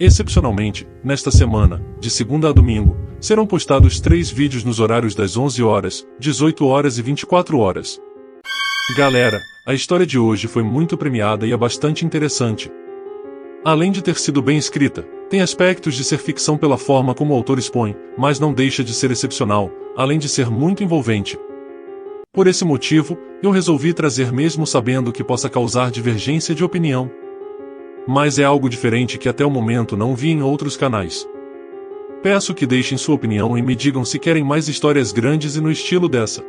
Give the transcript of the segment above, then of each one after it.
Excepcionalmente, nesta semana, de segunda a domingo, serão postados 3 vídeos nos horários das 11 horas, 18 horas e 24 horas. Galera, a história de hoje foi muito premiada e é bastante interessante. Além de ter sido bem escrita, tem aspectos de ser ficção pela forma como o autor expõe, mas não deixa de ser excepcional, além de ser muito envolvente. Por esse motivo, eu resolvi trazer mesmo sabendo que possa causar divergência de opinião. Mas é algo diferente que até o momento não vi em outros canais. Peço que deixem sua opinião e me digam se querem mais histórias grandes e no estilo dessa.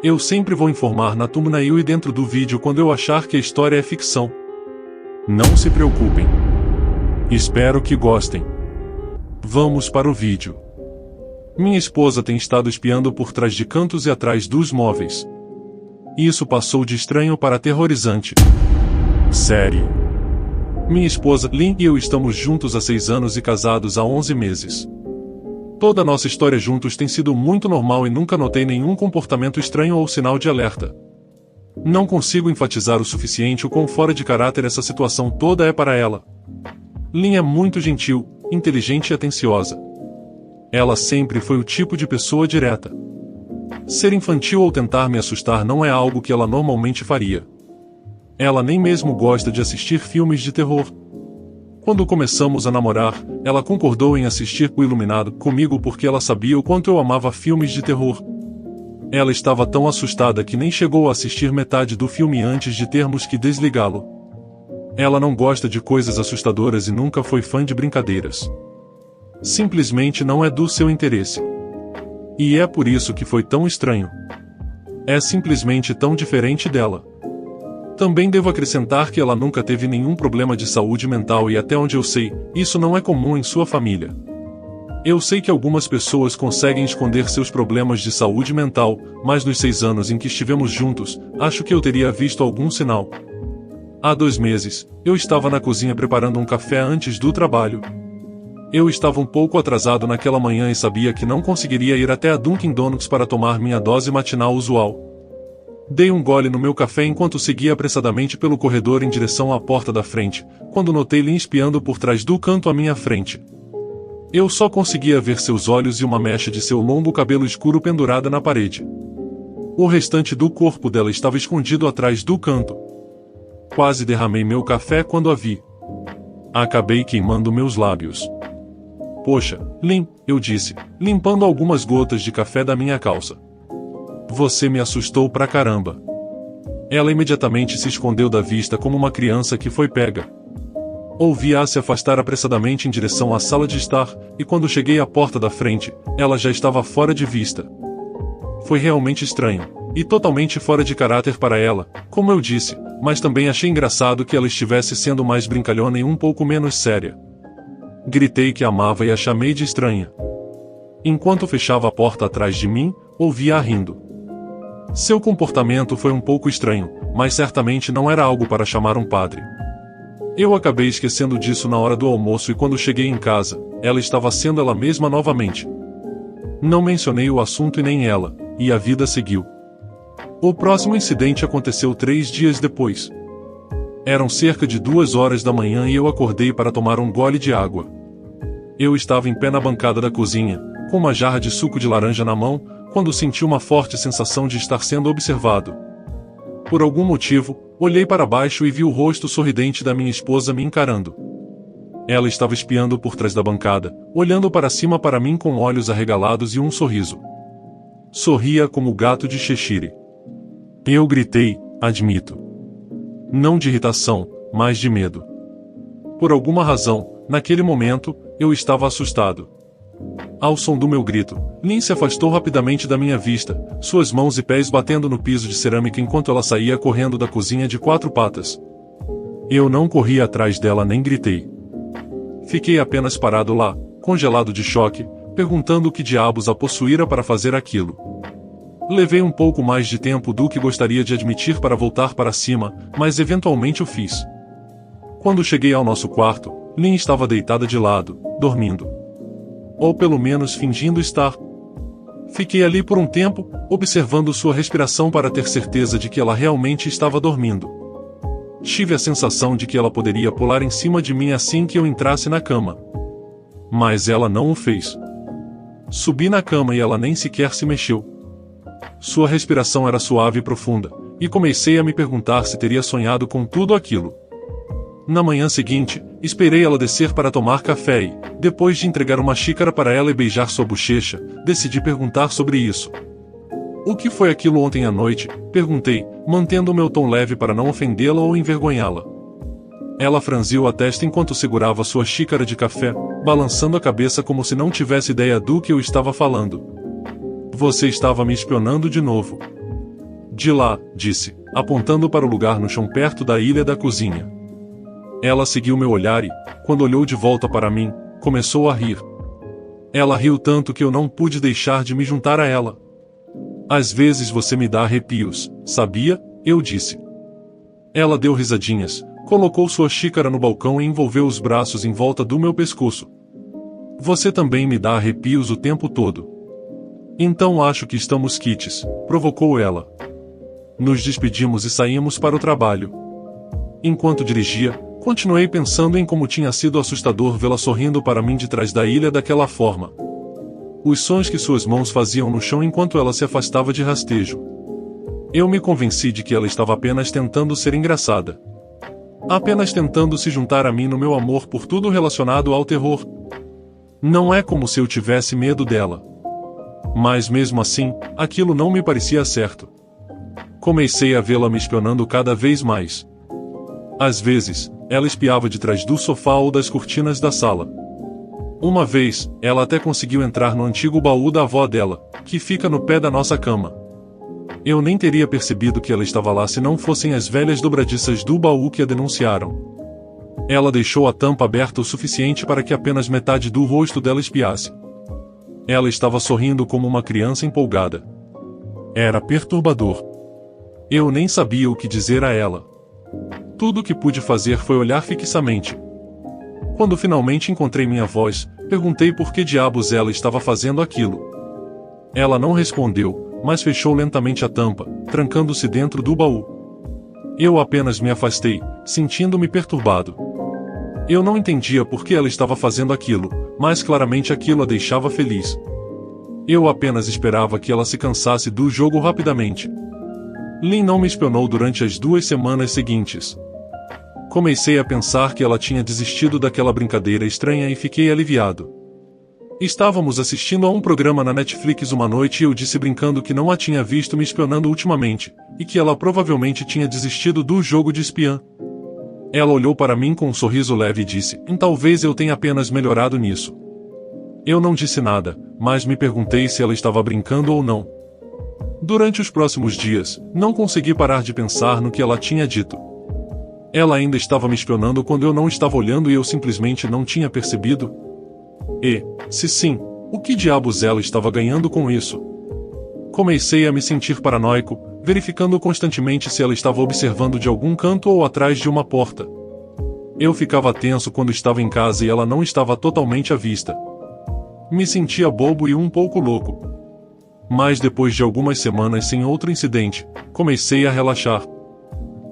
Eu sempre vou informar na thumbnail e dentro do vídeo quando eu achar que a história é ficção. Não se preocupem. Espero que gostem. Vamos para o vídeo. Minha esposa tem estado espiando por trás de cantos e atrás dos móveis. Isso passou de estranho para aterrorizante. Sério. Minha esposa, Lynn, e eu estamos juntos há 6 anos e casados há 11 meses. Toda a nossa história juntos tem sido muito normal e nunca notei nenhum comportamento estranho ou sinal de alerta. Não consigo enfatizar o suficiente o quão fora de caráter essa situação toda é para ela. Lynn é muito gentil, inteligente e atenciosa. Ela sempre foi o tipo de pessoa direta. Ser infantil ou tentar me assustar não é algo que ela normalmente faria. Ela nem mesmo gosta de assistir filmes de terror. Quando começamos a namorar, ela concordou em assistir O Iluminado comigo porque ela sabia o quanto eu amava filmes de terror. Ela estava tão assustada que nem chegou a assistir metade do filme antes de termos que desligá-lo. Ela não gosta de coisas assustadoras e nunca foi fã de brincadeiras. Simplesmente não é do seu interesse. E é por isso que foi tão estranho. É simplesmente tão diferente dela. Também devo acrescentar que ela nunca teve nenhum problema de saúde mental e até onde eu sei, isso não é comum em sua família. Eu sei que algumas pessoas conseguem esconder seus problemas de saúde mental, mas nos 6 anos em que estivemos juntos, acho que eu teria visto algum sinal. Há 2 meses, eu estava na cozinha preparando um café antes do trabalho. Eu estava um pouco atrasado naquela manhã e sabia que não conseguiria ir até a Dunkin' Donuts para tomar minha dose matinal usual. Dei um gole no meu café enquanto seguia apressadamente pelo corredor em direção à porta da frente, quando notei Lynn espiando por trás do canto à minha frente. Eu só conseguia ver seus olhos e uma mecha de seu longo cabelo escuro pendurada na parede. O restante do corpo dela estava escondido atrás do canto. Quase derramei meu café quando a vi. Acabei queimando meus lábios. Poxa, Lynn, eu disse, limpando algumas gotas de café da minha calça. Você me assustou pra caramba. Ela imediatamente se escondeu da vista como uma criança que foi pega. Ouvi-a se afastar apressadamente em direção à sala de estar, e quando cheguei à porta da frente, ela já estava fora de vista. Foi realmente estranho, e totalmente fora de caráter para ela, como eu disse, mas também achei engraçado que ela estivesse sendo mais brincalhona e um pouco menos séria. Gritei que a amava e a chamei de estranha. Enquanto fechava a porta atrás de mim, ouvi-a rindo. Seu comportamento foi um pouco estranho, mas certamente não era algo para chamar um padre. Eu acabei esquecendo disso na hora do almoço e quando cheguei em casa, ela estava sendo ela mesma novamente. Não mencionei o assunto e nem ela, e a vida seguiu. O próximo incidente aconteceu 3 dias depois. Eram cerca de 2 horas da manhã e eu acordei para tomar um gole de água. Eu estava em pé na bancada da cozinha, com uma jarra de suco de laranja na mão, quando senti uma forte sensação de estar sendo observado. Por algum motivo, olhei para baixo e vi o rosto sorridente da minha esposa me encarando. Ela estava espiando por trás da bancada, olhando para cima para mim com olhos arregalados e um sorriso. Sorria como o gato de Cheshire. Eu gritei, admito. Não de irritação, mas de medo. Por alguma razão, naquele momento, eu estava assustado. Ao som do meu grito, Lynn se afastou rapidamente da minha vista, suas mãos e pés batendo no piso de cerâmica enquanto ela saía correndo da cozinha de 4 patas. Eu não corri atrás dela nem gritei. Fiquei apenas parado lá, congelado de choque, perguntando o que diabos a possuíra para fazer aquilo. Levei um pouco mais de tempo do que gostaria de admitir para voltar para cima, mas eventualmente o fiz. Quando cheguei ao nosso quarto, Lynn estava deitada de lado, dormindo. Ou pelo menos fingindo estar. Fiquei ali por um tempo, observando sua respiração para ter certeza de que ela realmente estava dormindo. Tive a sensação de que ela poderia pular em cima de mim assim que eu entrasse na cama. Mas ela não o fez. Subi na cama e ela nem sequer se mexeu. Sua respiração era suave e profunda, e comecei a me perguntar se teria sonhado com tudo aquilo. Na manhã seguinte, esperei ela descer para tomar café e, depois de entregar uma xícara para ela e beijar sua bochecha, decidi perguntar sobre isso. "O que foi aquilo ontem à noite?", perguntei, mantendo o meu tom leve para não ofendê-la ou envergonhá-la. Ela franziu a testa enquanto segurava sua xícara de café, balançando a cabeça como se não tivesse ideia do que eu estava falando. "Você estava me espionando de novo." "De lá", disse, apontando para o lugar no chão perto da ilha da cozinha. Ela seguiu meu olhar e, quando olhou de volta para mim, começou a rir. Ela riu tanto que eu não pude deixar de me juntar a ela. "Às vezes você me dá arrepios, sabia?", eu disse. Ela deu risadinhas, colocou sua xícara no balcão e envolveu os braços em volta do meu pescoço. "Você também me dá arrepios o tempo todo." "Então acho que estamos quites", provocou ela. Nos despedimos e saímos para o trabalho. Enquanto dirigia, continuei pensando em como tinha sido assustador vê-la sorrindo para mim de trás da ilha daquela forma. Os sons que suas mãos faziam no chão enquanto ela se afastava de rastejo. Eu me convenci de que ela estava apenas tentando ser engraçada. Apenas tentando se juntar a mim no meu amor por tudo relacionado ao terror. Não é como se eu tivesse medo dela. Mas mesmo assim, aquilo não me parecia certo. Comecei a vê-la me espionando cada vez mais. Às vezes, ela espiava de trás do sofá ou das cortinas da sala. Uma vez, ela até conseguiu entrar no antigo baú da avó dela, que fica no pé da nossa cama. Eu nem teria percebido que ela estava lá se não fossem as velhas dobradiças do baú que a denunciaram. Ela deixou a tampa aberta o suficiente para que apenas metade do rosto dela espiasse. Ela estava sorrindo como uma criança empolgada. Era perturbador. Eu nem sabia o que dizer a ela. Tudo o que pude fazer foi olhar fixamente. Quando finalmente encontrei minha voz, perguntei por que diabos ela estava fazendo aquilo. Ela não respondeu, mas fechou lentamente a tampa, trancando-se dentro do baú. Eu apenas me afastei, sentindo-me perturbado. Eu não entendia por que ela estava fazendo aquilo, mas claramente aquilo a deixava feliz. Eu apenas esperava que ela se cansasse do jogo rapidamente. Lynn não me espionou durante as 2 semanas seguintes. Comecei a pensar que ela tinha desistido daquela brincadeira estranha e fiquei aliviado. Estávamos assistindo a um programa na Netflix uma noite e eu disse brincando que não a tinha visto me espionando ultimamente, e que ela provavelmente tinha desistido do jogo de espiã. Ela olhou para mim com um sorriso leve e disse, talvez eu tenha apenas melhorado nisso. Eu não disse nada, mas me perguntei se ela estava brincando ou não. Durante os próximos dias, não consegui parar de pensar no que ela tinha dito. Ela ainda estava me espionando quando eu não estava olhando e eu simplesmente não tinha percebido? E, se sim, o que diabos ela estava ganhando com isso? Comecei a me sentir paranoico, verificando constantemente se ela estava observando de algum canto ou atrás de uma porta. Eu ficava tenso quando estava em casa e ela não estava totalmente à vista. Me sentia bobo e um pouco louco. Mas depois de algumas semanas sem outro incidente, comecei a relaxar.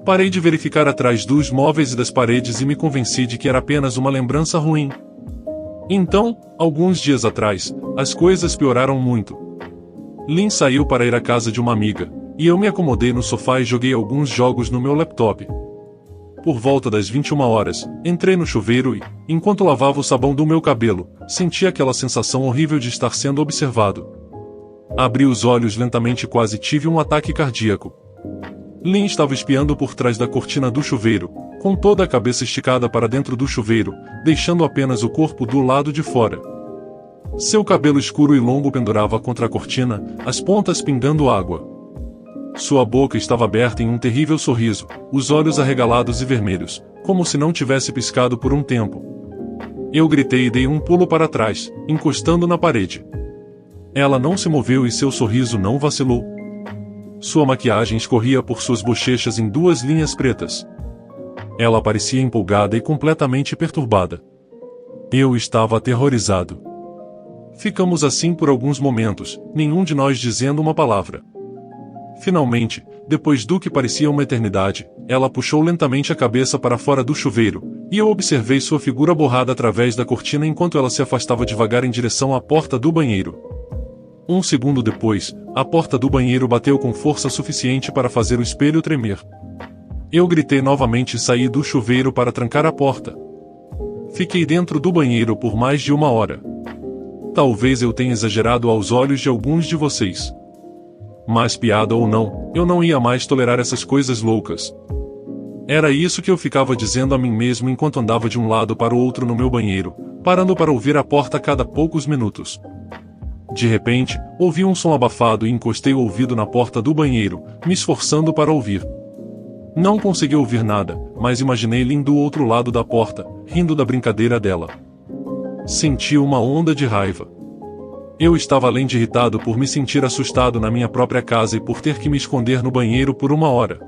Parei de verificar atrás dos móveis e das paredes e me convenci de que era apenas uma lembrança ruim. Então, alguns dias atrás, as coisas pioraram muito. Lynn saiu para ir à casa de uma amiga, e eu me acomodei no sofá e joguei alguns jogos no meu laptop. Por volta das 21 horas, entrei no chuveiro e, enquanto lavava o sabão do meu cabelo, senti aquela sensação horrível de estar sendo observado. Abri os olhos lentamente e quase tive um ataque cardíaco. Lynn estava espiando por trás da cortina do chuveiro, com toda a cabeça esticada para dentro do chuveiro, deixando apenas o corpo do lado de fora. Seu cabelo escuro e longo pendurava contra a cortina, as pontas pingando água. Sua boca estava aberta em um terrível sorriso, os olhos arregalados e vermelhos, como se não tivesse piscado por um tempo. Eu gritei e dei um pulo para trás, encostando na parede. Ela não se moveu e seu sorriso não vacilou. Sua maquiagem escorria por suas bochechas em 2 linhas pretas. Ela parecia empolgada e completamente perturbada. Eu estava aterrorizado. Ficamos assim por alguns momentos, nenhum de nós dizendo uma palavra. Finalmente, depois do que parecia uma eternidade, ela puxou lentamente a cabeça para fora do chuveiro, e eu observei sua figura borrada através da cortina enquanto ela se afastava devagar em direção à porta do banheiro. Um segundo depois, a porta do banheiro bateu com força suficiente para fazer o espelho tremer. Eu gritei novamente e saí do chuveiro para trancar a porta. Fiquei dentro do banheiro por mais de 1 hora. Talvez eu tenha exagerado aos olhos de alguns de vocês. Mas piada ou não, eu não ia mais tolerar essas coisas loucas. Era isso que eu ficava dizendo a mim mesmo enquanto andava de um lado para o outro no meu banheiro, parando para ouvir a porta a cada poucos minutos. De repente, ouvi um som abafado e encostei o ouvido na porta do banheiro, me esforçando para ouvir. Não consegui ouvir nada, mas imaginei Lynn do outro lado da porta, rindo da brincadeira dela. Senti uma onda de raiva. Eu estava além de irritado por me sentir assustado na minha própria casa e por ter que me esconder no banheiro por 1 hora.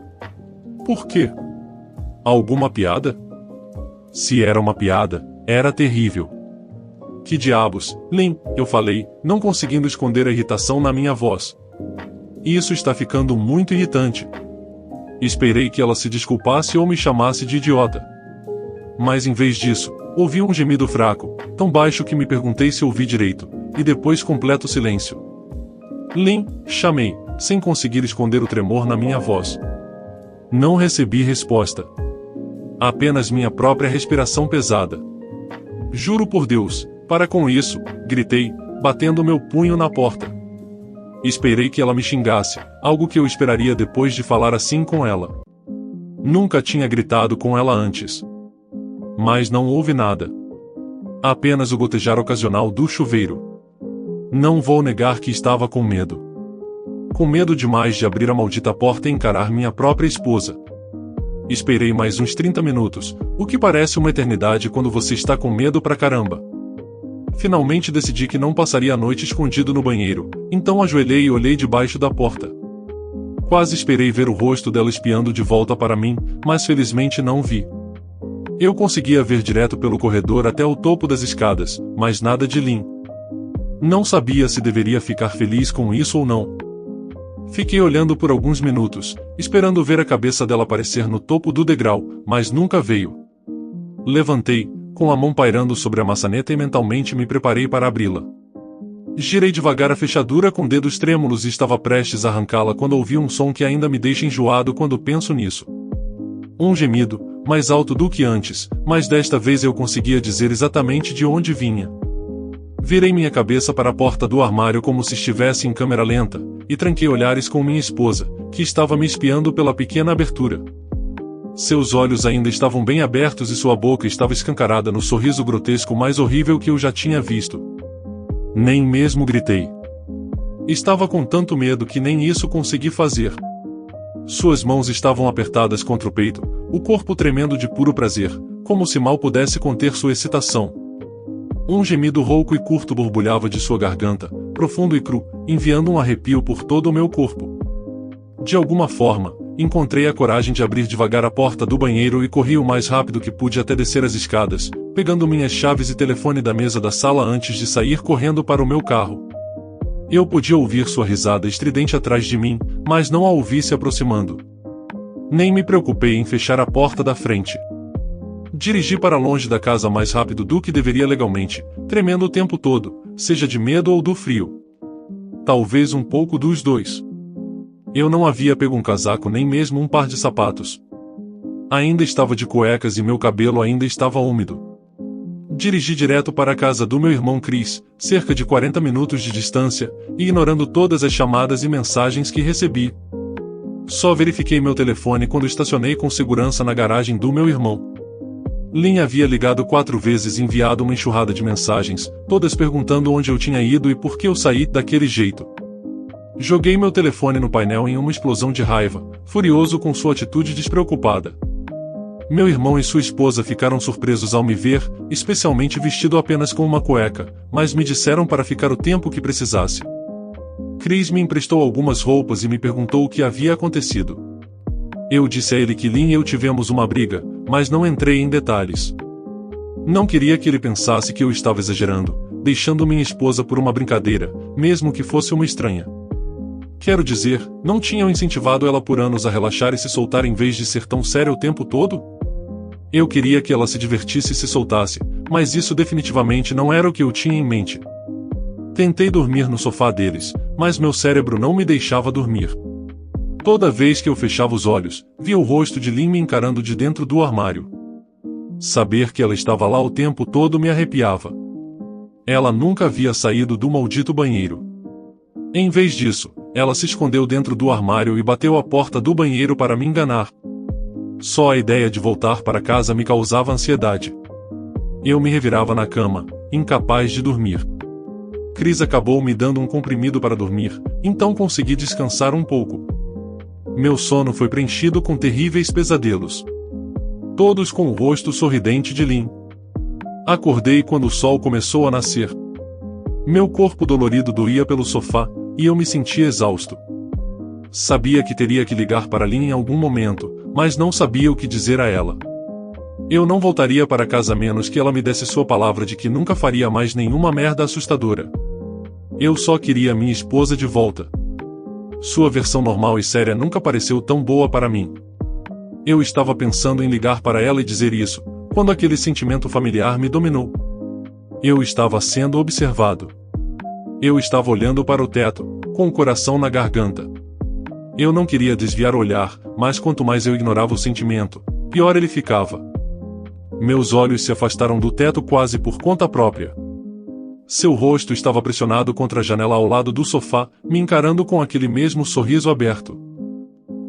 Por quê? Alguma piada? Se era uma piada, era terrível. Que diabos, Lynn, eu falei, não conseguindo esconder a irritação na minha voz. Isso está ficando muito irritante. Esperei que ela se desculpasse ou me chamasse de idiota. Mas em vez disso, ouvi um gemido fraco, tão baixo que me perguntei se ouvi direito, e depois completo silêncio. Lynn, chamei, sem conseguir esconder o tremor na minha voz. Não recebi resposta. Apenas minha própria respiração pesada. Juro por Deus, para com isso, gritei, batendo meu punho na porta. Esperei que ela me xingasse, algo que eu esperaria depois de falar assim com ela. Nunca tinha gritado com ela antes. Mas não houve nada. Apenas o gotejar ocasional do chuveiro. Não vou negar que estava com medo. Com medo demais de abrir a maldita porta e encarar minha própria esposa. Esperei mais uns 30 minutos, o que parece uma eternidade quando você está com medo pra caramba. Finalmente decidi que não passaria a noite escondido no banheiro, então ajoelhei e olhei debaixo da porta. Quase esperei ver o rosto dela espiando de volta para mim, mas felizmente não vi. Eu conseguia ver direto pelo corredor até o topo das escadas, mas nada de Lynn. Não sabia se deveria ficar feliz com isso ou não. Fiquei olhando por alguns minutos, esperando ver a cabeça dela aparecer no topo do degrau, mas nunca veio. Levantei, com a mão pairando sobre a maçaneta e mentalmente me preparei para abri-la. Girei devagar a fechadura com dedos trêmulos e estava prestes a arrancá-la quando ouvi um som que ainda me deixa enjoado quando penso nisso. Um gemido, mais alto do que antes, mas desta vez eu conseguia dizer exatamente de onde vinha. Virei minha cabeça para a porta do armário como se estivesse em câmera lenta, e tranquei olhares com minha esposa, que estava me espiando pela pequena abertura. Seus olhos ainda estavam bem abertos e sua boca estava escancarada no sorriso grotesco mais horrível que eu já tinha visto. Nem mesmo gritei. Estava com tanto medo que nem isso consegui fazer. Suas mãos estavam apertadas contra o peito, o corpo tremendo de puro prazer, como se mal pudesse conter sua excitação. Um gemido rouco e curto borbulhava de sua garganta, profundo e cru, enviando um arrepio por todo o meu corpo. De alguma forma, encontrei a coragem de abrir devagar a porta do banheiro e corri o mais rápido que pude até descer as escadas, pegando minhas chaves e telefone da mesa da sala antes de sair correndo para o meu carro. Eu podia ouvir sua risada estridente atrás de mim, mas não a ouvi se aproximando. Nem me preocupei em fechar a porta da frente. Dirigi para longe da casa mais rápido do que deveria legalmente, tremendo o tempo todo, seja de medo ou do frio. Talvez um pouco dos dois. Eu não havia pego um casaco nem mesmo um par de sapatos. Ainda estava de cuecas e meu cabelo ainda estava úmido. Dirigi direto para a casa do meu irmão Chris, cerca de 40 minutos de distância, ignorando todas as chamadas e mensagens que recebi. Só verifiquei meu telefone quando estacionei com segurança na garagem do meu irmão. Lynn havia ligado 4 vezes e enviado uma enxurrada de mensagens, todas perguntando onde eu tinha ido e por que eu saí daquele jeito. Joguei meu telefone no painel em uma explosão de raiva, furioso com sua atitude despreocupada. Meu irmão e sua esposa ficaram surpresos ao me ver, especialmente vestido apenas com uma cueca, mas me disseram para ficar o tempo que precisasse. Chris me emprestou algumas roupas e me perguntou o que havia acontecido. Eu disse a ele que Lynn e eu tivemos uma briga, mas não entrei em detalhes. Não queria que ele pensasse que eu estava exagerando, deixando minha esposa por uma brincadeira, mesmo que fosse uma estranha. Quero dizer, não tinham incentivado ela por anos a relaxar e se soltar em vez de ser tão séria o tempo todo? Eu queria que ela se divertisse e se soltasse, mas isso definitivamente não era o que eu tinha em mente. Tentei dormir no sofá deles, mas meu cérebro não me deixava dormir. Toda vez que eu fechava os olhos, via o rosto de Lynn me encarando de dentro do armário. Saber que ela estava lá o tempo todo me arrepiava. Ela nunca havia saído do maldito banheiro. Em vez disso, ela se escondeu dentro do armário e bateu a porta do banheiro para me enganar. Só a ideia de voltar para casa me causava ansiedade. Eu me revirava na cama, incapaz de dormir. Chris acabou me dando um comprimido para dormir, então consegui descansar um pouco. Meu sono foi preenchido com terríveis pesadelos. Todos com o rosto sorridente de Lynn. Acordei quando o sol começou a nascer. Meu corpo dolorido doía pelo sofá, e eu me sentia exausto. Sabia que teria que ligar para Lynn em algum momento, mas não sabia o que dizer a ela. Eu não voltaria para casa a menos que ela me desse sua palavra de que nunca faria mais nenhuma merda assustadora. Eu só queria minha esposa de volta. Sua versão normal e séria nunca pareceu tão boa para mim. Eu estava pensando em ligar para ela e dizer isso, quando aquele sentimento familiar me dominou. Eu estava sendo observado. Eu estava olhando para o teto, com o coração na garganta. Eu não queria desviar o olhar, mas quanto mais eu ignorava o sentimento, pior ele ficava. Meus olhos se afastaram do teto quase por conta própria. Seu rosto estava pressionado contra a janela ao lado do sofá, me encarando com aquele mesmo sorriso aberto.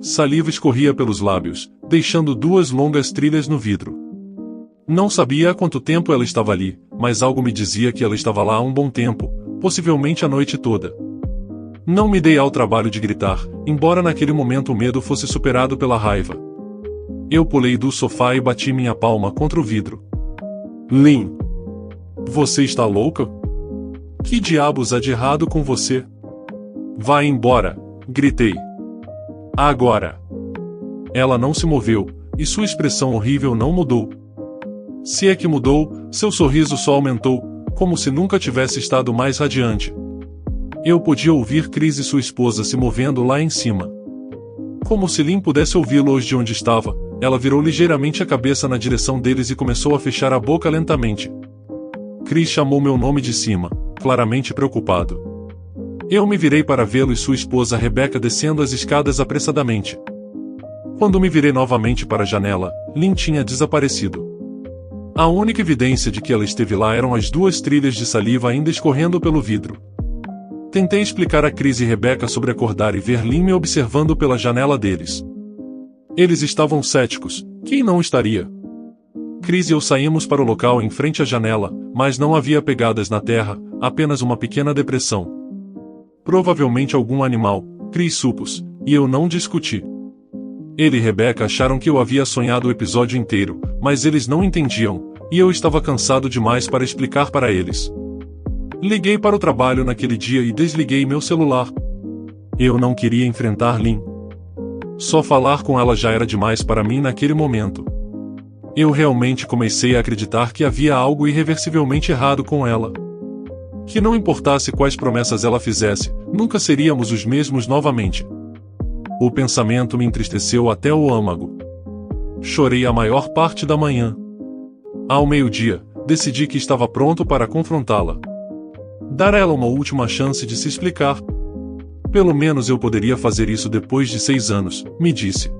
Saliva escorria pelos lábios, deixando 2 longas trilhas no vidro. Não sabia há quanto tempo ela estava ali, mas algo me dizia que ela estava lá há um bom tempo, possivelmente a noite toda. Não me dei ao trabalho de gritar, embora naquele momento o medo fosse superado pela raiva. Eu pulei do sofá e bati minha palma contra o vidro. Lynn! Você está louca? Que diabos há de errado com você? Vá embora! Gritei. Agora! Ela não se moveu, e sua expressão horrível não mudou. Se é que mudou, seu sorriso só aumentou, como se nunca tivesse estado mais radiante. Eu podia ouvir Chris e sua esposa se movendo lá em cima. Como se Lynn pudesse ouvi-los de onde estava, ela virou ligeiramente a cabeça na direção deles e começou a fechar a boca lentamente. Chris chamou meu nome de cima, claramente preocupado. Eu me virei para vê-lo e sua esposa Rebecca descendo as escadas apressadamente. Quando me virei novamente para a janela, Lynn tinha desaparecido. A única evidência de que ela esteve lá eram as 2 trilhas de saliva ainda escorrendo pelo vidro. Tentei explicar a Chris e Rebecca sobre acordar e ver Lynn me observando pela janela deles. Eles estavam céticos, quem não estaria? Chris e eu saímos para o local em frente à janela, mas não havia pegadas na terra, apenas uma pequena depressão. Provavelmente algum animal, Chris supôs, e eu não discuti. Ele e Rebecca acharam que eu havia sonhado o episódio inteiro, mas eles não entendiam, e eu estava cansado demais para explicar para eles. Liguei para o trabalho naquele dia e desliguei meu celular. Eu não queria enfrentar Lynn. Só falar com ela já era demais para mim naquele momento. Eu realmente comecei a acreditar que havia algo irreversivelmente errado com ela. Que não importasse quais promessas ela fizesse, nunca seríamos os mesmos novamente. O pensamento me entristeceu até o âmago. Chorei a maior parte da manhã. Ao meio-dia, decidi que estava pronto para confrontá-la. Dar a ela uma última chance de se explicar. Pelo menos eu poderia fazer isso depois de 6 anos, me disse.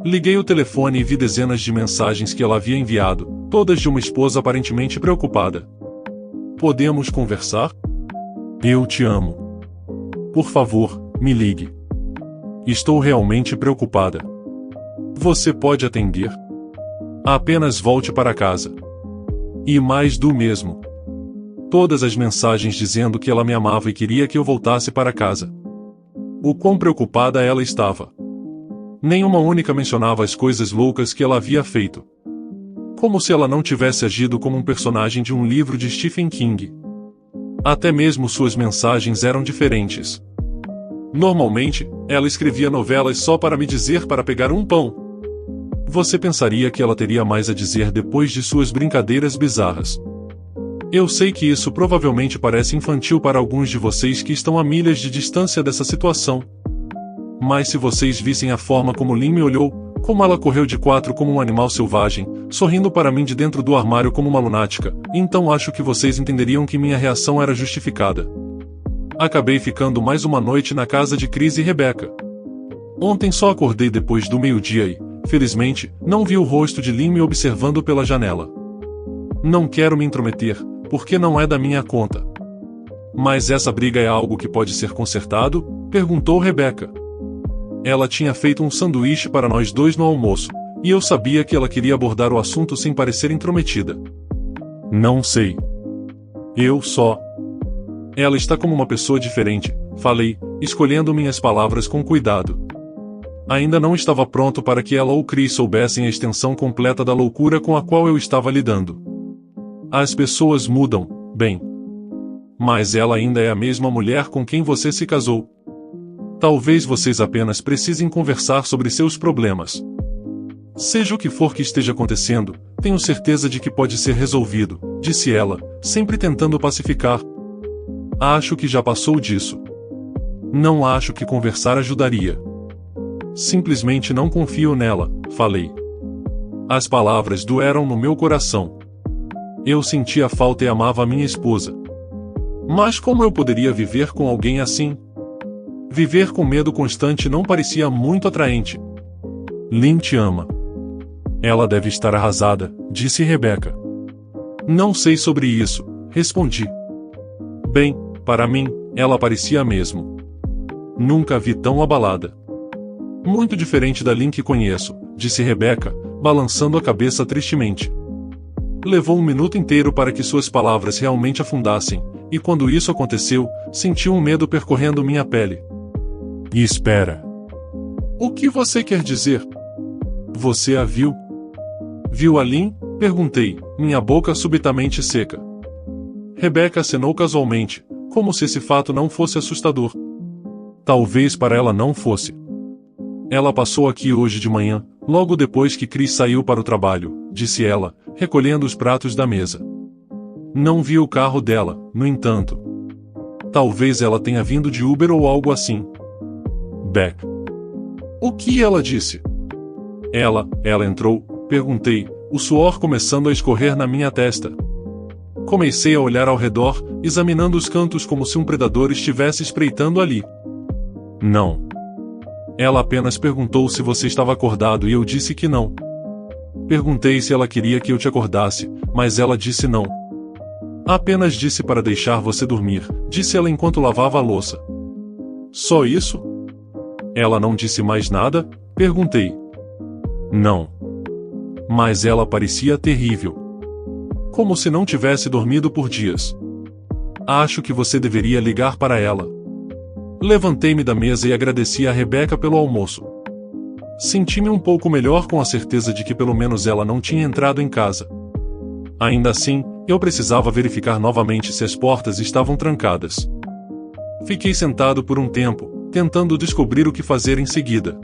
Liguei o telefone e vi dezenas de mensagens que ela havia enviado, todas de uma esposa aparentemente preocupada. Podemos conversar? Eu te amo. Por favor, me ligue. Estou realmente preocupada. Você pode atender? Apenas volte para casa. E mais do mesmo. Todas as mensagens dizendo que ela me amava e queria que eu voltasse para casa. O quão preocupada ela estava. Nenhuma única mencionava as coisas loucas que ela havia feito. Como se ela não tivesse agido como um personagem de um livro de Stephen King. Até mesmo suas mensagens eram diferentes. Normalmente, ela escrevia novelas só para me dizer para pegar um pão. Você pensaria que ela teria mais a dizer depois de suas brincadeiras bizarras. Eu sei que isso provavelmente parece infantil para alguns de vocês que estão a milhas de distância dessa situação. Mas se vocês vissem a forma como Lynn me olhou, como ela correu de quatro como um animal selvagem, sorrindo para mim de dentro do armário como uma lunática, então acho que vocês entenderiam que minha reação era justificada. Acabei ficando mais uma noite na casa de Chris e Rebecca. Ontem só acordei depois do meio-dia e, felizmente, não vi o rosto de Lynn me observando pela janela. Não quero me intrometer, porque não é da minha conta. Mas essa briga é algo que pode ser consertado? Perguntou Rebecca. Ela tinha feito um sanduíche para nós dois no almoço, e eu sabia que ela queria abordar o assunto sem parecer intrometida. Não sei. Ela está como uma pessoa diferente, falei, escolhendo minhas palavras com cuidado. Ainda não estava pronto para que ela ou Chris soubessem a extensão completa da loucura com a qual eu estava lidando. As pessoas mudam, bem. Mas ela ainda é a mesma mulher com quem você se casou. Talvez vocês apenas precisem conversar sobre seus problemas. Seja o que for que esteja acontecendo, tenho certeza de que pode ser resolvido, disse ela, sempre tentando pacificar. Acho que já passou disso. Não acho que conversar ajudaria. Simplesmente não confio nela, falei. As palavras doeram no meu coração. Eu sentia falta e amava a minha esposa. Mas como eu poderia viver com alguém assim? Viver com medo constante não parecia muito atraente. Lynn te ama. Ela deve estar arrasada, disse Rebecca. Não sei sobre isso, respondi. Bem, para mim, ela parecia mesmo. Nunca a vi tão abalada. Muito diferente da Lynn que conheço, disse Rebecca, balançando a cabeça tristemente. Levou um minuto inteiro para que suas palavras realmente afundassem, e quando isso aconteceu, senti um medo percorrendo minha pele. E espera. O que você quer dizer? Você a viu? Viu a Lynn? Perguntei, minha boca subitamente seca. Rebecca acenou casualmente, como se esse fato não fosse assustador. Talvez para ela não fosse. Ela passou aqui hoje de manhã, logo depois que Chris saiu para o trabalho, disse ela, recolhendo os pratos da mesa. Não vi o carro dela, no entanto. Talvez ela tenha vindo de Uber ou algo assim. Beck. O que ela disse? Ela entrou, perguntei, o suor começando a escorrer na minha testa. Comecei a olhar ao redor, examinando os cantos como se um predador estivesse espreitando ali. Não. Ela apenas perguntou se você estava acordado e eu disse que não. Perguntei se ela queria que eu te acordasse, mas ela disse não. Apenas disse para deixar você dormir, disse ela enquanto lavava a louça. Só isso? Ela não disse mais nada? Perguntei. Não. Mas ela parecia terrível. Como se não tivesse dormido por dias. Acho que você deveria ligar para ela. Levantei-me da mesa e agradeci a Rebecca pelo almoço. Senti-me um pouco melhor com a certeza de que pelo menos ela não tinha entrado em casa. Ainda assim, eu precisava verificar novamente se as portas estavam trancadas. Fiquei sentado por um tempo, tentando descobrir o que fazer em seguida.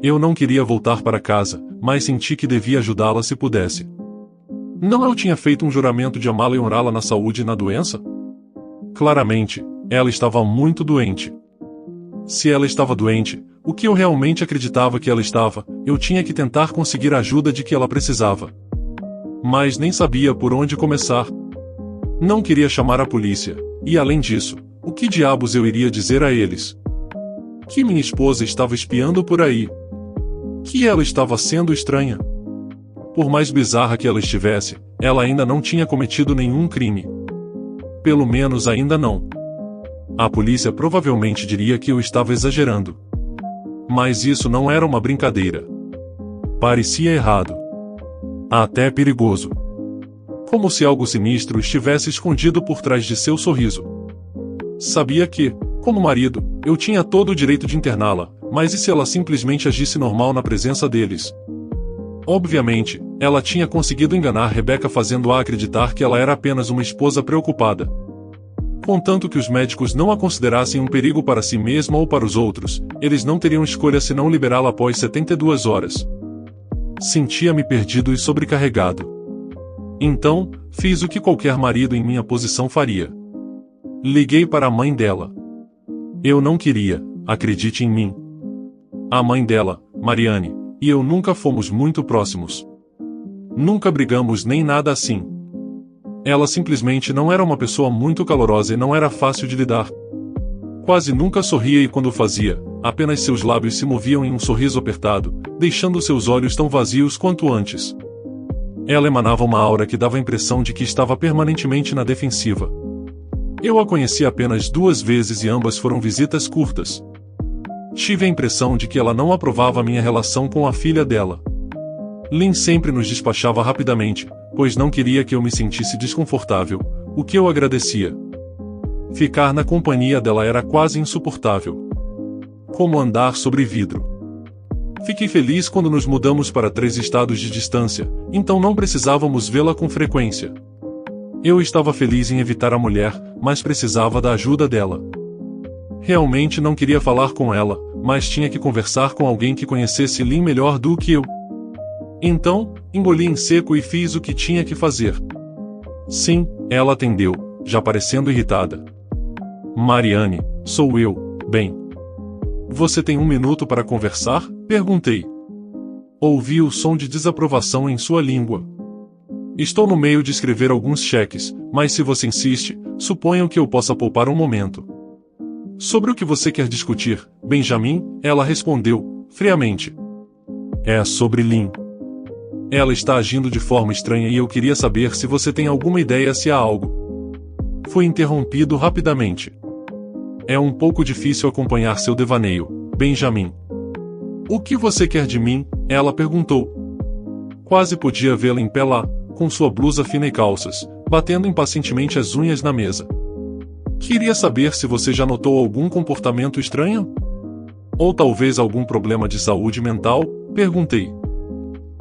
Eu não queria voltar para casa, mas senti que devia ajudá-la se pudesse. Não eu tinha feito um juramento de amá-la e honrá-la na saúde e na doença? Claramente, ela estava muito doente. Se ela estava doente, o que eu realmente acreditava que ela estava, eu tinha que tentar conseguir a ajuda de que ela precisava. Mas nem sabia por onde começar. Não queria chamar a polícia, e além disso, o que diabos eu iria dizer a eles? Que minha esposa estava espiando por aí. Que ela estava sendo estranha. Por mais bizarra que ela estivesse, ela ainda não tinha cometido nenhum crime. Pelo menos ainda não. A polícia provavelmente diria que eu estava exagerando. Mas isso não era uma brincadeira. Parecia errado. Até perigoso. Como se algo sinistro estivesse escondido por trás de seu sorriso. Sabia que, como marido, eu tinha todo o direito de interná-la, mas e se ela simplesmente agisse normal na presença deles? Obviamente, ela tinha conseguido enganar Rebecca fazendo-a acreditar que ela era apenas uma esposa preocupada. Contanto que os médicos não a considerassem um perigo para si mesma ou para os outros, eles não teriam escolha senão liberá-la após 72 horas. Sentia-me perdido e sobrecarregado. Então, fiz o que qualquer marido em minha posição faria. Liguei para a mãe dela. Eu não queria, acredite em mim. A mãe dela, Mariane, e eu nunca fomos muito próximos. Nunca brigamos nem nada assim. Ela simplesmente não era uma pessoa muito calorosa e não era fácil de lidar. Quase nunca sorria e quando fazia, apenas seus lábios se moviam em um sorriso apertado, deixando seus olhos tão vazios quanto antes. Ela emanava uma aura que dava a impressão de que estava permanentemente na defensiva. Eu a conheci apenas 2 vezes e ambas foram visitas curtas. Tive a impressão de que ela não aprovava minha relação com a filha dela. Lynn sempre nos despachava rapidamente, pois não queria que eu me sentisse desconfortável, o que eu agradecia. Ficar na companhia dela era quase insuportável. Como andar sobre vidro. Fiquei feliz quando nos mudamos para 3 estados de distância, então não precisávamos vê-la com frequência. Eu estava feliz em evitar a mulher, mas precisava da ajuda dela. Realmente não queria falar com ela, mas tinha que conversar com alguém que conhecesse Lynn melhor do que eu. Então, engoli em seco e fiz o que tinha que fazer. Sim, ela atendeu, já parecendo irritada. Mariane, sou eu, bem. Você tem 1 minuto para conversar? Perguntei. Ouvi o som de desaprovação em sua língua. Estou no meio de escrever alguns cheques, mas se você insiste, suponho que eu possa poupar um momento. Sobre o que você quer discutir, Benjamin? Ela respondeu, friamente. É sobre Lynn. Ela está agindo de forma estranha e eu queria saber se você tem alguma ideia se há algo. Fui interrompido rapidamente. É um pouco difícil acompanhar seu devaneio, Benjamin. O que você quer de mim? Ela perguntou. Quase podia vê-la em pé lá, com sua blusa fina e calças, batendo impacientemente as unhas na mesa. Queria saber se você já notou algum comportamento estranho? Ou talvez algum problema de saúde mental? Perguntei.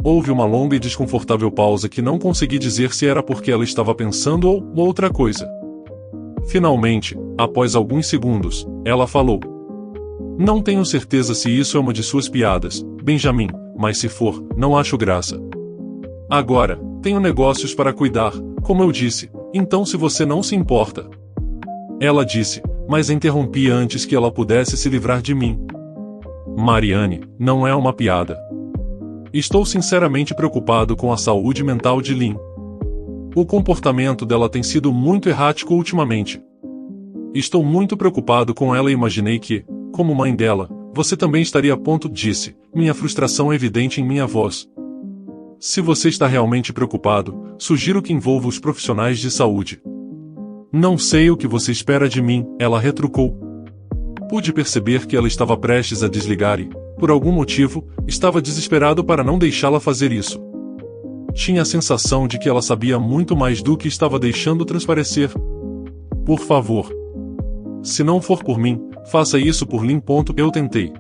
Houve uma longa e desconfortável pausa que não consegui dizer se era porque ela estava pensando ou outra coisa. Finalmente, após alguns segundos, ela falou. Não tenho certeza se isso é uma de suas piadas, Benjamin, mas se for, não acho graça. Agora, tenho negócios para cuidar, como eu disse, então se você não se importa. Ela disse, mas interrompi antes que ela pudesse se livrar de mim. Mariane, não é uma piada. Estou sinceramente preocupado com a saúde mental de Lynn. O comportamento dela tem sido muito errático ultimamente. Estou muito preocupado com ela e imaginei que, como mãe dela, você também estaria a ponto, disse, minha frustração é evidente em minha voz. Se você está realmente preocupado, sugiro que envolva os profissionais de saúde. Não sei o que você espera de mim, ela retrucou. Pude perceber que ela estava prestes a desligar e, por algum motivo, estava desesperado para não deixá-la fazer isso. Tinha a sensação de que ela sabia muito mais do que estava deixando transparecer. Por favor. Se não for por mim, faça isso por Lynn. Eu tentei.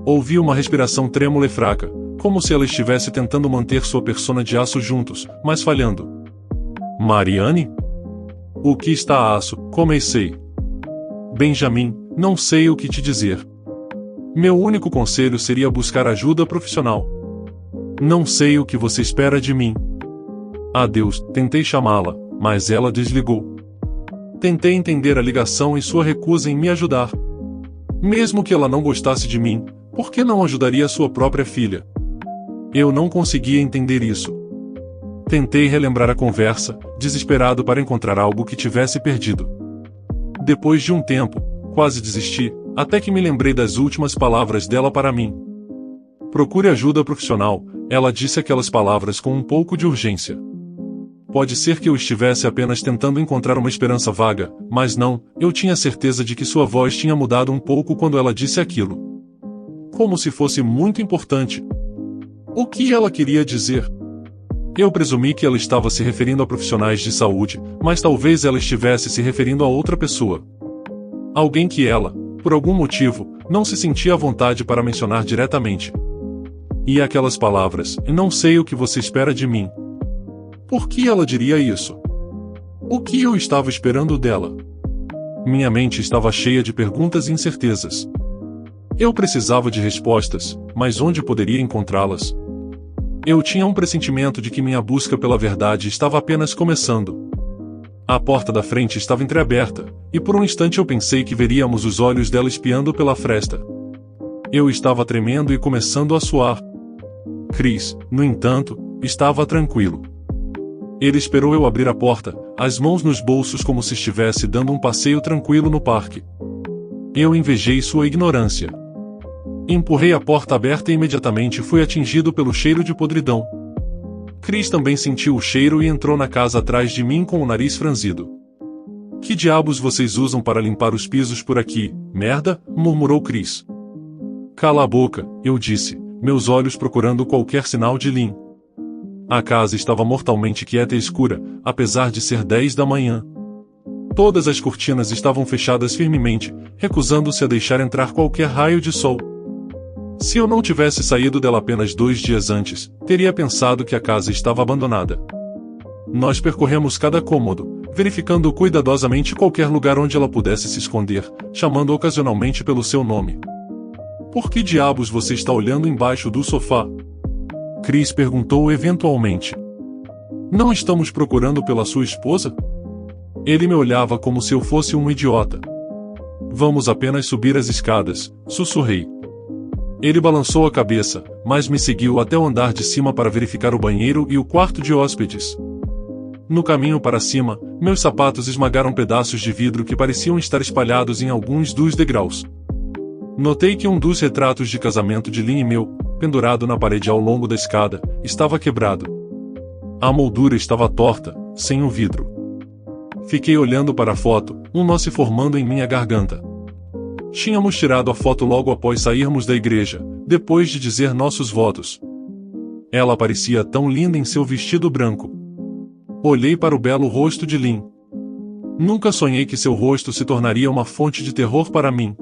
Ouvi uma respiração trêmula e fraca, como se ela estivesse tentando manter sua persona de aço juntos, mas falhando. Mariane? O que está a aço? Comecei. Benjamin, não sei o que te dizer. Meu único conselho seria buscar ajuda profissional. Não sei o que você espera de mim. Adeus, tentei chamá-la, mas ela desligou. Tentei entender a ligação e sua recusa em me ajudar. Mesmo que ela não gostasse de mim, por que não ajudaria sua própria filha? Eu não conseguia entender isso. Tentei relembrar a conversa, desesperado para encontrar algo que tivesse perdido. Depois de um tempo, quase desisti, até que me lembrei das últimas palavras dela para mim. Procure ajuda profissional, ela disse aquelas palavras com um pouco de urgência. Pode ser que eu estivesse apenas tentando encontrar uma esperança vaga, mas não, eu tinha certeza de que sua voz tinha mudado um pouco quando ela disse aquilo. Como se fosse muito importante. O que ela queria dizer? Eu presumi que ela estava se referindo a profissionais de saúde, mas talvez ela estivesse se referindo a outra pessoa. Alguém que ela, por algum motivo, não se sentia à vontade para mencionar diretamente. E aquelas palavras, não sei o que você espera de mim. Por que ela diria isso? O que eu estava esperando dela? Minha mente estava cheia de perguntas e incertezas. Eu precisava de respostas, mas onde poderia encontrá-las? Eu tinha um pressentimento de que minha busca pela verdade estava apenas começando. A porta da frente estava entreaberta, e por um instante eu pensei que veríamos os olhos dela espiando pela fresta. Eu estava tremendo e começando a suar. Chris, no entanto, estava tranquilo. Ele esperou eu abrir a porta, as mãos nos bolsos como se estivesse dando um passeio tranquilo no parque. Eu invejei sua ignorância. Empurrei a porta aberta e imediatamente fui atingido pelo cheiro de podridão. Chris também sentiu o cheiro e entrou na casa atrás de mim com o nariz franzido. Que diabos vocês usam para limpar os pisos por aqui, merda? Murmurou Chris. Cala a boca, eu disse, meus olhos procurando qualquer sinal de Lynn. A casa estava mortalmente quieta e escura, apesar de ser 10 da manhã. Todas as cortinas estavam fechadas firmemente, recusando-se a deixar entrar qualquer raio de sol. Se eu não tivesse saído dela apenas 2 dias antes, teria pensado que a casa estava abandonada. Nós percorremos cada cômodo, verificando cuidadosamente qualquer lugar onde ela pudesse se esconder, chamando ocasionalmente pelo seu nome. Por que diabos você está olhando embaixo do sofá? Chris perguntou eventualmente. Não estamos procurando pela sua esposa? Ele me olhava como se eu fosse um idiota. Vamos apenas subir as escadas, sussurrei. Ele balançou a cabeça, mas me seguiu até o andar de cima para verificar o banheiro e o quarto de hóspedes. No caminho para cima, meus sapatos esmagaram pedaços de vidro que pareciam estar espalhados em alguns dos degraus. Notei que um dos retratos de casamento de Lynn e meu, pendurado na parede ao longo da escada, estava quebrado. A moldura estava torta, sem o vidro. Fiquei olhando para a foto, um nó se formando em minha garganta. Tínhamos tirado a foto logo após sairmos da igreja, depois de dizer nossos votos. Ela parecia tão linda em seu vestido branco. Olhei para o belo rosto de Lynn. Nunca sonhei que seu rosto se tornaria uma fonte de terror para mim.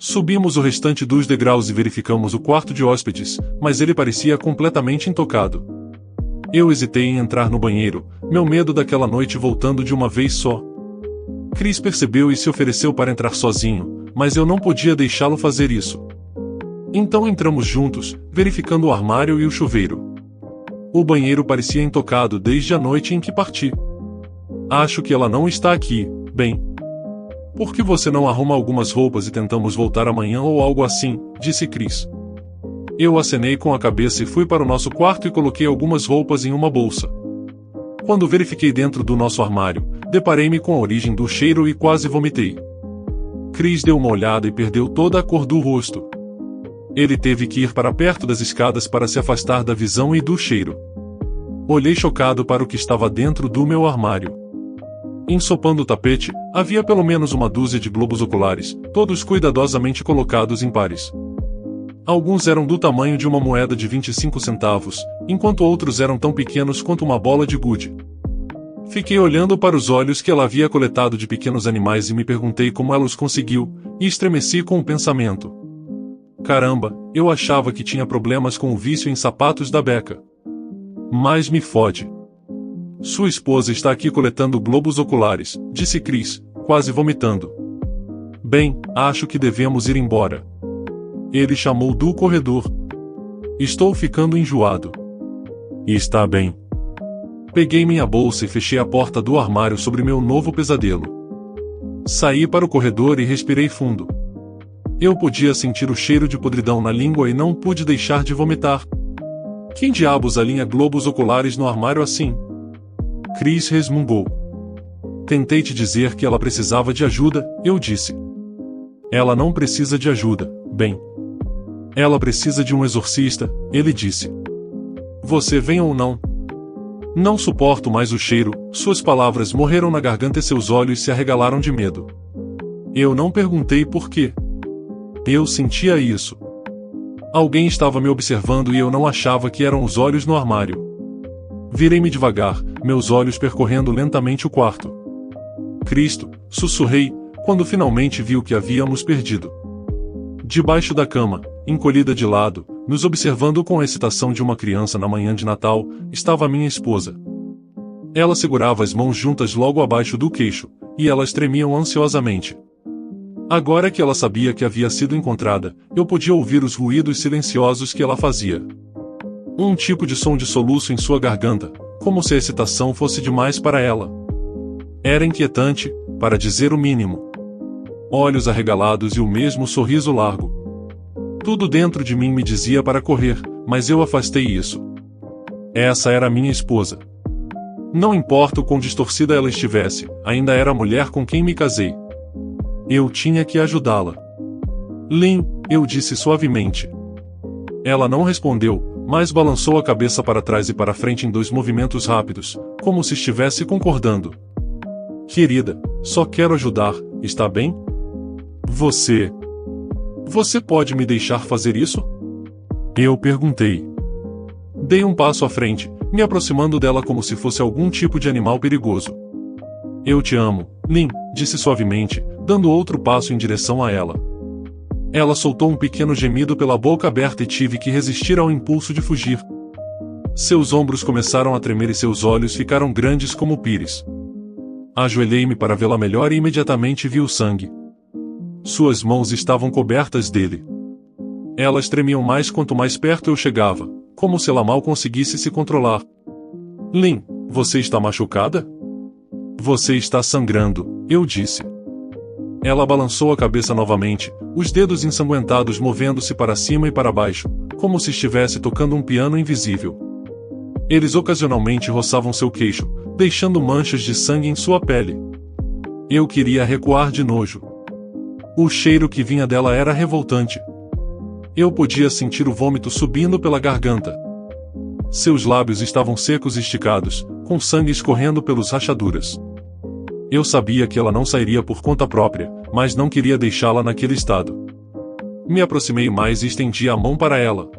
Subimos o restante dos degraus e verificamos o quarto de hóspedes, mas ele parecia completamente intocado. Eu hesitei em entrar no banheiro, meu medo daquela noite voltando de uma vez só. Chris percebeu e se ofereceu para entrar sozinho, mas eu não podia deixá-lo fazer isso. Então entramos juntos, verificando o armário e o chuveiro. O banheiro parecia intocado desde a noite em que parti. Acho que ela não está aqui, bem. Por que você não arruma algumas roupas e tentamos voltar amanhã ou algo assim, disse Chris. Eu acenei com a cabeça e fui para o nosso quarto e coloquei algumas roupas em uma bolsa. Quando verifiquei dentro do nosso armário, deparei-me com a origem do cheiro e quase vomitei. Chris deu uma olhada e perdeu toda a cor do rosto. Ele teve que ir para perto das escadas para se afastar da visão e do cheiro. Olhei chocado para o que estava dentro do meu armário. Ensopando o tapete, havia pelo menos uma dúzia de globos oculares, todos cuidadosamente colocados em pares. Alguns eram do tamanho de uma moeda de 25 centavos, enquanto outros eram tão pequenos quanto uma bola de gude. Fiquei olhando para os olhos que ela havia coletado de pequenos animais e me perguntei como ela os conseguiu, e estremeci com o pensamento. Caramba, eu achava que tinha problemas com o vício em sapatos da Becca. Mas me fode. Sua esposa está aqui coletando globos oculares, disse Chris, quase vomitando. Bem, acho que devemos ir embora. Ele chamou do corredor. Estou ficando enjoado. E está bem. Peguei minha bolsa e fechei a porta do armário sobre meu novo pesadelo. Saí para o corredor e respirei fundo. Eu podia sentir o cheiro de podridão na língua e não pude deixar de vomitar. Quem diabos alinha globos oculares no armário assim? Chris resmungou. Tentei te dizer que ela precisava de ajuda, eu disse. Ela não precisa de ajuda, bem. Ela precisa de um exorcista, ele disse. Você vem ou não? Não suporto mais o cheiro, suas palavras morreram na garganta e seus olhos se arregalaram de medo. Eu não perguntei por quê. Eu sentia isso. Alguém estava me observando e eu não achava que eram os olhos no armário. Virei-me devagar, meus olhos percorrendo lentamente o quarto. Cristo, sussurrei, quando finalmente vi o que havíamos perdido. Debaixo da cama, encolhida de lado, nos observando com a excitação de uma criança na manhã de Natal, estava minha esposa. Ela segurava as mãos juntas logo abaixo do queixo, e elas tremiam ansiosamente. Agora que ela sabia que havia sido encontrada, eu podia ouvir os ruídos silenciosos que ela fazia. Um tipo de som de soluço em sua garganta, como se a excitação fosse demais para ela. Era inquietante, para dizer o mínimo. Olhos arregalados e o mesmo sorriso largo. Tudo dentro de mim me dizia para correr, mas eu afastei isso. Essa era minha esposa. Não importa o quão distorcida ela estivesse, ainda era a mulher com quem me casei. Eu tinha que ajudá-la. Lynn, eu disse suavemente. Ela não respondeu, mas balançou a cabeça para trás e para frente em 2 movimentos rápidos, como se estivesse concordando. Querida, só quero ajudar, está bem? Você pode me deixar fazer isso? Eu perguntei. Dei um passo à frente, me aproximando dela como se fosse algum tipo de animal perigoso. Eu te amo, Lynn, disse suavemente, dando outro passo em direção a ela. Ela soltou um pequeno gemido pela boca aberta e tive que resistir ao impulso de fugir. Seus ombros começaram a tremer e seus olhos ficaram grandes como pires. Ajoelhei-me para vê-la melhor e imediatamente vi o sangue. Suas mãos estavam cobertas dele. Elas tremiam mais quanto mais perto eu chegava, como se ela mal conseguisse se controlar. Lynn, você está machucada? Você está sangrando, eu disse. Ela balançou a cabeça novamente, os dedos ensanguentados movendo-se para cima e para baixo, como se estivesse tocando um piano invisível. Eles ocasionalmente roçavam seu queixo, deixando manchas de sangue em sua pele. Eu queria recuar de nojo. O cheiro que vinha dela era revoltante. Eu podia sentir o vômito subindo pela garganta. Seus lábios estavam secos e esticados, com sangue escorrendo pelas rachaduras. Eu sabia que ela não sairia por conta própria, mas não queria deixá-la naquele estado. Me aproximei mais e estendi a mão para ela.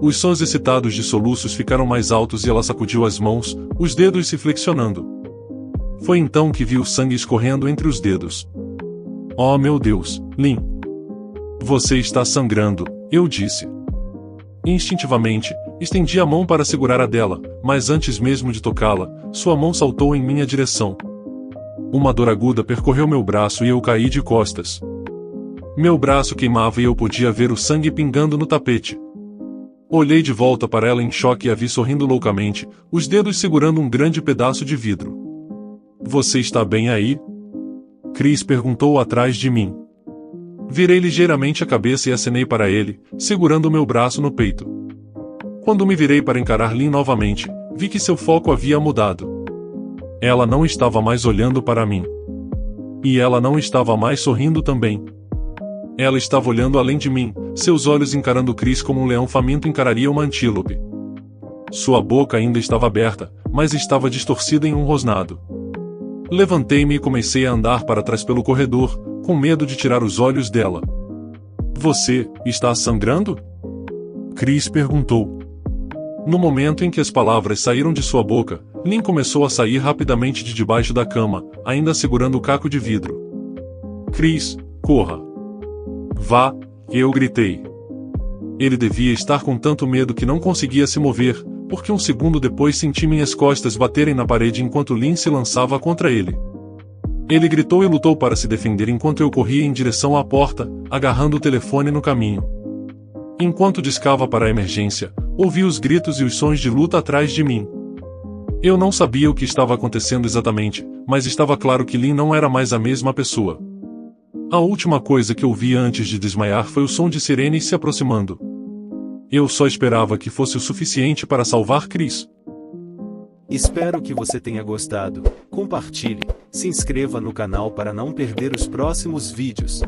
Os sons excitados de soluços ficaram mais altos e ela sacudiu as mãos, os dedos se flexionando. Foi então que vi o sangue escorrendo entre os dedos. Oh meu Deus, Lynn! Você está sangrando, eu disse. Instintivamente, estendi a mão para segurar a dela, mas antes mesmo de tocá-la, sua mão saltou em minha direção. Uma dor aguda percorreu meu braço e eu caí de costas. Meu braço queimava e eu podia ver o sangue pingando no tapete. Olhei de volta para ela em choque e a vi sorrindo loucamente, os dedos segurando um grande pedaço de vidro. Você está bem aí? Chris perguntou atrás de mim. Virei ligeiramente a cabeça e acenei para ele, segurando meu braço no peito. Quando me virei para encarar Lynn novamente, vi que seu foco havia mudado. Ela não estava mais olhando para mim. E ela não estava mais sorrindo também. Ela estava olhando além de mim, seus olhos encarando Chris como um leão faminto encararia uma antílope. Sua boca ainda estava aberta, mas estava distorcida em um rosnado. Levantei-me e comecei a andar para trás pelo corredor, com medo de tirar os olhos dela. Você está sangrando? Chris perguntou. No momento em que as palavras saíram de sua boca, Lynn começou a sair rapidamente de debaixo da cama, ainda segurando o caco de vidro. Chris, corra! Vá, eu gritei. Ele devia estar com tanto medo que não conseguia se mover, porque um segundo depois senti minhas costas baterem na parede enquanto Lynn se lançava contra ele. Ele gritou e lutou para se defender enquanto eu corria em direção à porta, agarrando o telefone no caminho. Enquanto discava para a emergência, ouvi os gritos e os sons de luta atrás de mim. Eu não sabia o que estava acontecendo exatamente, mas estava claro que Lynn não era mais a mesma pessoa. A última coisa que ouvi antes de desmaiar foi o som de sirenes se aproximando. Eu só esperava que fosse o suficiente para salvar Chris. Espero que você tenha gostado. Compartilhe, se inscreva no canal para não perder os próximos vídeos.